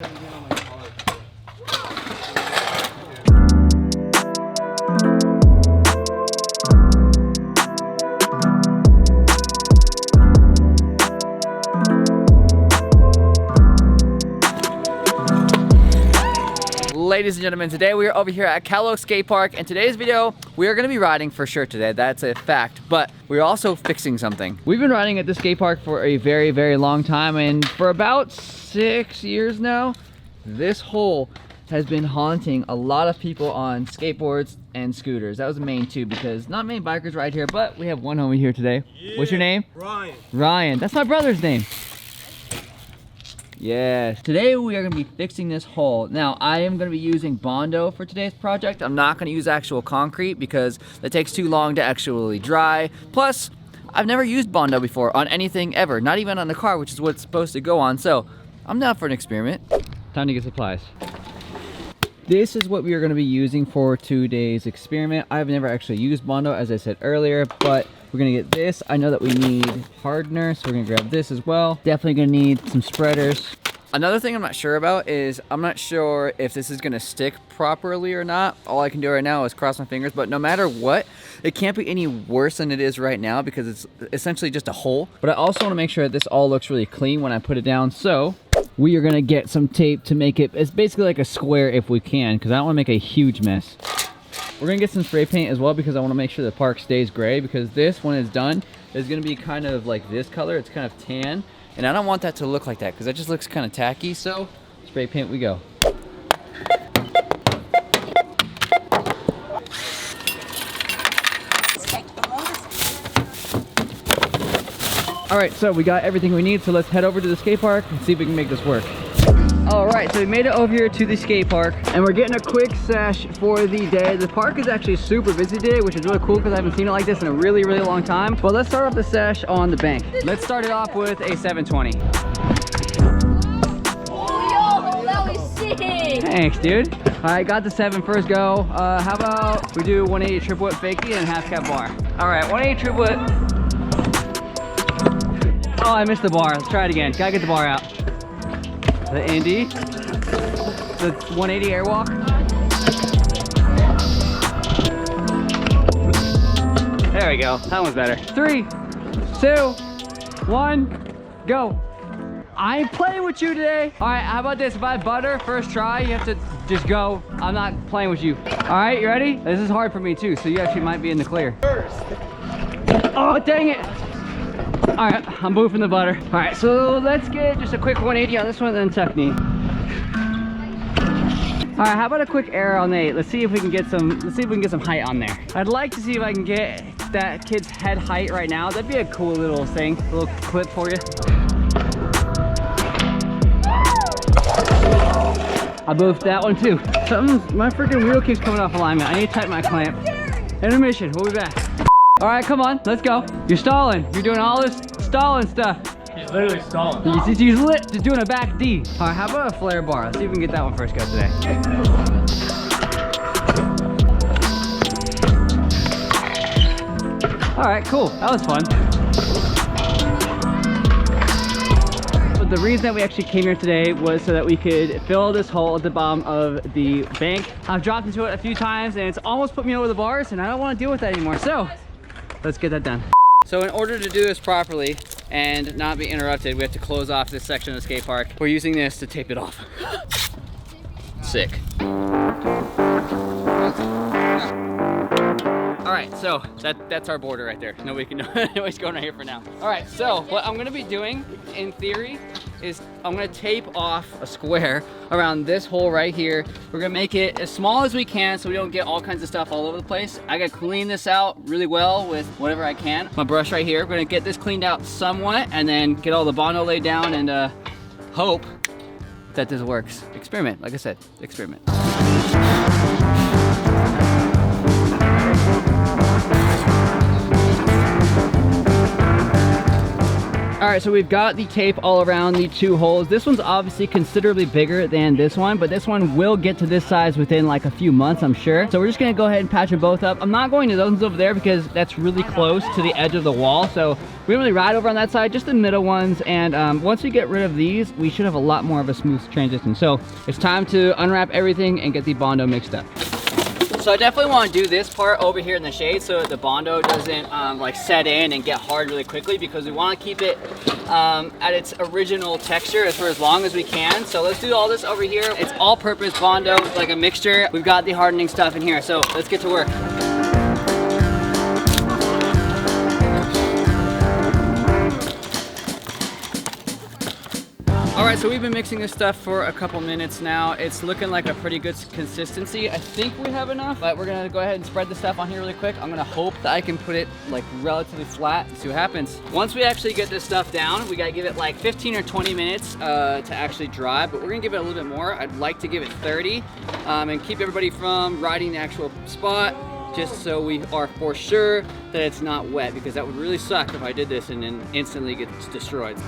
Ladies and gentlemen, today we are over here at Cal Oaks Skate Park. In today's video, we are going to be riding for sure today. That's a fact. But we're also fixing something. We've been riding at this skate park for a very, very long time, and for about 6 years now, this hole has been haunting a lot of people on skateboards and scooters. That was the main two because not many bikers ride here, but we have one homie here today. Yeah. What's your name? Ryan. Ryan. That's my brother's name. Yes. Today we are going to be fixing this hole. Now I am going to be using Bondo for today's project. I'm not going to use actual concrete because that takes too long to actually dry. Plus, I've never used Bondo before on anything ever, not even on the car, which is what it's supposed to go on. So I'm down for an experiment. Time to get supplies. This is what we are going to be using for today's experiment. I've never actually used Bondo, as I said earlier, but we're gonna get this. I know that we need hardener, so we're gonna grab this as well. Definitely gonna need some spreaders. Another thing I'm not sure about is I'm not sure if this is gonna stick properly or not. All I can do right now is cross my fingers, but no matter what, it can't be any worse than it is right now because it's essentially just a hole. But I also wanna make sure that this all looks really clean when I put it down. So we are gonna get some tape to make it, it's basically like a square if we can, because I don't wanna make a huge mess. We're gonna get some spray paint as well because I wanna make sure the park stays gray, because this, when it's done, is gonna be kind of like this color. It's kind of tan, and I don't want that to look like that because that just looks kind of tacky, so spray paint we go. All right, so we got everything we need, so let's head over to the skate park and see if we can make this work. All right, so we made it over here to the skate park, and we're getting a quick sesh for the day. The park is actually super busy today, which is really cool because I haven't seen it like this in a really, really long time. But let's start off the sesh on the bank. Let's start it off with a 720. Oh, yo, that was sick. Thanks, dude. All right, got the 7 first go. How about we do 180 triple whip fakie and half cap bar? All right, 180 triple whip. Oh, I missed the bar. Let's try it again. Gotta get the bar out. The Indy, the 180 airwalk. There we go, that one's better. 3, 2, 1, go. I ain't playing with you today. All right, how about this? If I have butter, first try, you have to just go. I'm not playing with you. All right, you ready? This is hard for me too, so you actually might be in the clear. Oh, dang it. All right, I'm boofing the butter. All right, so let's get just a quick 180 on this one, then tuck knee. All right, how about a quick air on the 8? Let's see if we can get some. Let's see if we can get some height on there. I'd like to see if I can get that kid's head height right now. That'd be a cool little thing, a little clip for you. I boofed that one too. My freaking wheel keeps coming off alignment. I need to tighten my clamp. Intermission. We'll be back. All right, come on, let's go. You're stalling. You're doing all this stalling stuff. He's literally stalling. He's just doing a back D. All right, how about a flare bar? Let's see if we can get that one first go today. All right, cool. That was fun. But the reason that we actually came here today was so that we could fill this hole at the bottom of the bank. I've dropped into it a few times and it's almost put me over the bars, and I don't want to deal with that anymore. So let's get that done. So in order to do this properly and not be interrupted, we have to close off this section of the skate park. We're using this to tape it off. Sick. All right, so that's our border right there. Nobody's going right here for now. All right, so what I'm gonna be doing, in theory, is I'm gonna tape off a square around this hole right here. We're gonna make it as small as we can so we don't get all kinds of stuff all over the place. I gotta clean this out really well with whatever I can. My brush right here. We're gonna get this cleaned out somewhat and then get all the Bondo laid down and hope that this works. Experiment, like I said, experiment. All right, so we've got the tape all around the 2 holes. This one's obviously considerably bigger than this one, but this one will get to this size within like a few months, I'm sure. So we're just gonna go ahead and patch them both up. I'm not going to those ones over there because that's really close to the edge of the wall. So we don't really ride over on that side, just the middle ones. And once we get rid of these, we should have a lot more of a smooth transition. So it's time to unwrap everything and get the Bondo mixed up. So I definitely want to do this part over here in the shade so that the Bondo doesn't like set in and get hard really quickly, because we want to keep it at its original texture for as long as we can. So let's do all this over here. It's all-purpose Bondo, like a mixture. We've got the hardening stuff in here, so let's get to work. All right, so we've been mixing this stuff for a couple minutes now. It's looking like a pretty good consistency. I think we have enough, but we're gonna go ahead and spread the stuff on here really quick. I'm gonna hope that I can put it like relatively flat and see what happens. Once we actually get this stuff down, we gotta give it like 15 or 20 minutes to actually dry, but we're gonna give it a little bit more. I'd like to give it 30 and keep everybody from riding the actual spot, just so we are for sure that it's not wet, because that would really suck if I did this and then instantly gets destroyed.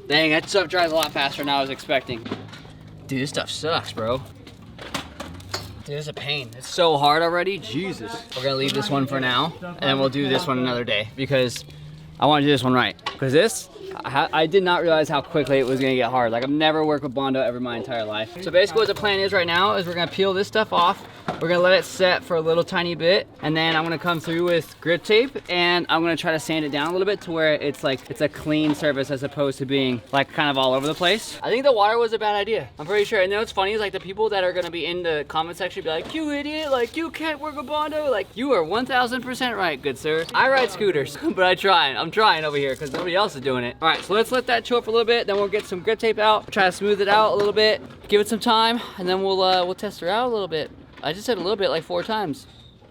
Dang, that stuff dries a lot faster than I was expecting. Dude, this stuff sucks, bro. Dude, it's a pain. It's so hard already, Jesus. We're gonna leave this one for now, and then we'll do this one another day, because I wanna do this one right. Because this, I did not realize how quickly it was gonna get hard. Like, I've never worked with Bondo ever in my entire life. So basically what the plan is right now is we're gonna peel this stuff off. We're gonna let it set for a little tiny bit, and then I'm gonna come through with grip tape, and I'm gonna try to sand it down a little bit to where it's like, it's a clean surface as opposed to being like kind of all over the place. I think the water was a bad idea. I'm pretty sure. And then what's funny is like the people that are gonna be in the comment section be like, you idiot, like you can't work with Bondo. Like, you are 1000% right, good sir. I ride scooters, but I'm trying over here because nobody else is doing it. All right, so let's let that chill for a little bit, then we'll get some grip tape out, try to smooth it out a little bit, give it some time, and then we'll test her out a little bit. I just said a little bit like 4 times.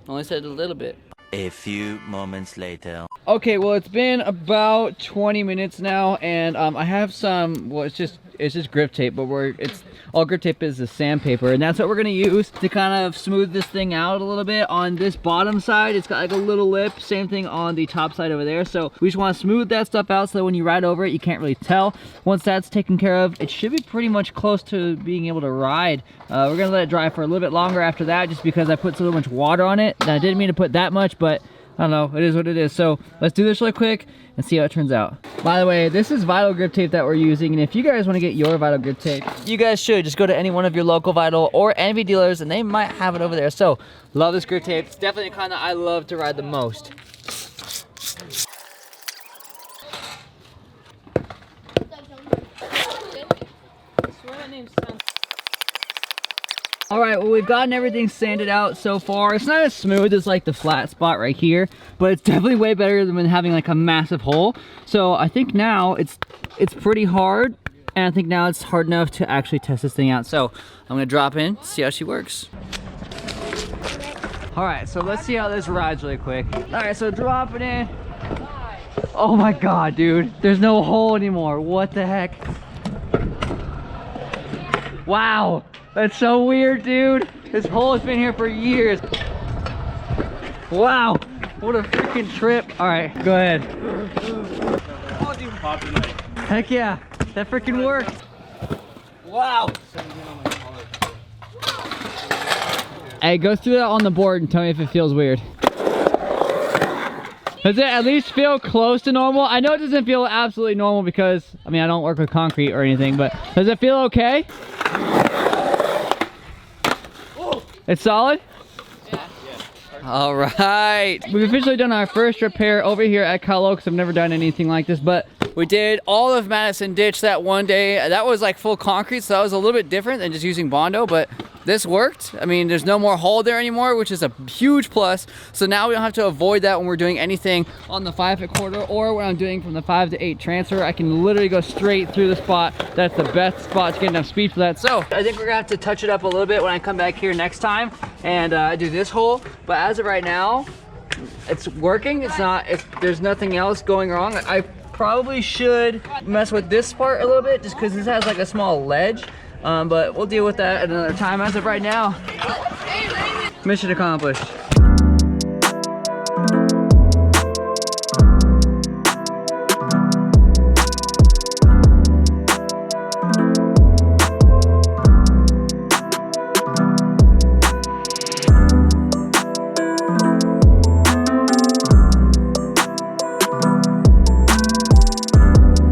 I only said a little bit. A few moments later. Okay, well, it's been about 20 minutes now, and I have some, well, it's just grip tape, but it's all grip tape is the sandpaper, and that's what we're gonna use to kind of smooth this thing out a little bit. On this bottom side, it's got like a little lip, same thing on the top side over there. So we just want to smooth that stuff out so that when you ride over it, you can't really tell. Once that's taken care of, it should be pretty much close to being able to ride. We're gonna let it dry for a little bit longer after that, just because I put so much water on it. And I didn't mean to put that much, but I don't know, it is what it is. So let's do this really quick and see how it turns out. By the way, this is Vital grip tape that we're using, and if you guys want to get your Vital grip tape, you guys should just go to any one of your local Vital or Envy dealers, and they might have it over there. So love this grip tape. It's definitely the kind that I love to ride the most. All right, well, we've gotten everything sanded out so far. It's not as smooth as like the flat spot right here, but it's definitely way better than having like a massive hole. So I think now it's pretty hard, and I think now it's hard enough to actually test this thing out. So I'm gonna drop in, see how she works. All right, so let's see how this rides really quick. All right, so dropping in. Oh my God, dude, there's no hole anymore. What the heck? Wow. That's so weird, dude. This hole has been here for years. Wow, what a freaking trip. All right, go ahead. Heck yeah, that freaking worked. Wow. Hey, go through that on the board and tell me if it feels weird. Does it at least feel close to normal? I know it doesn't feel absolutely normal because, I mean, I don't work with concrete or anything, but does it feel okay? It's solid? Yeah. All right. We've officially done our first repair over here at Kahlo, because I've never done anything like this, but we did all of Madison Ditch that one day. That was like full concrete, so that was a little bit different than just using Bondo, but this worked. I mean, there's no more hole there anymore, which is a huge plus. So now we don't have to avoid that when we're doing anything on the 5-foot corridor, or when I'm doing from the 5 to 8 transfer. I can literally go straight through the spot. That's the best spot to get enough speed for that. So I think we're gonna have to touch it up a little bit when I come back here next time and do this hole. But as of right now, it's working. There's nothing else going wrong. I probably should mess with this part a little bit, just because this has like a small ledge. But we'll deal with that at another time. As of right now, mission accomplished.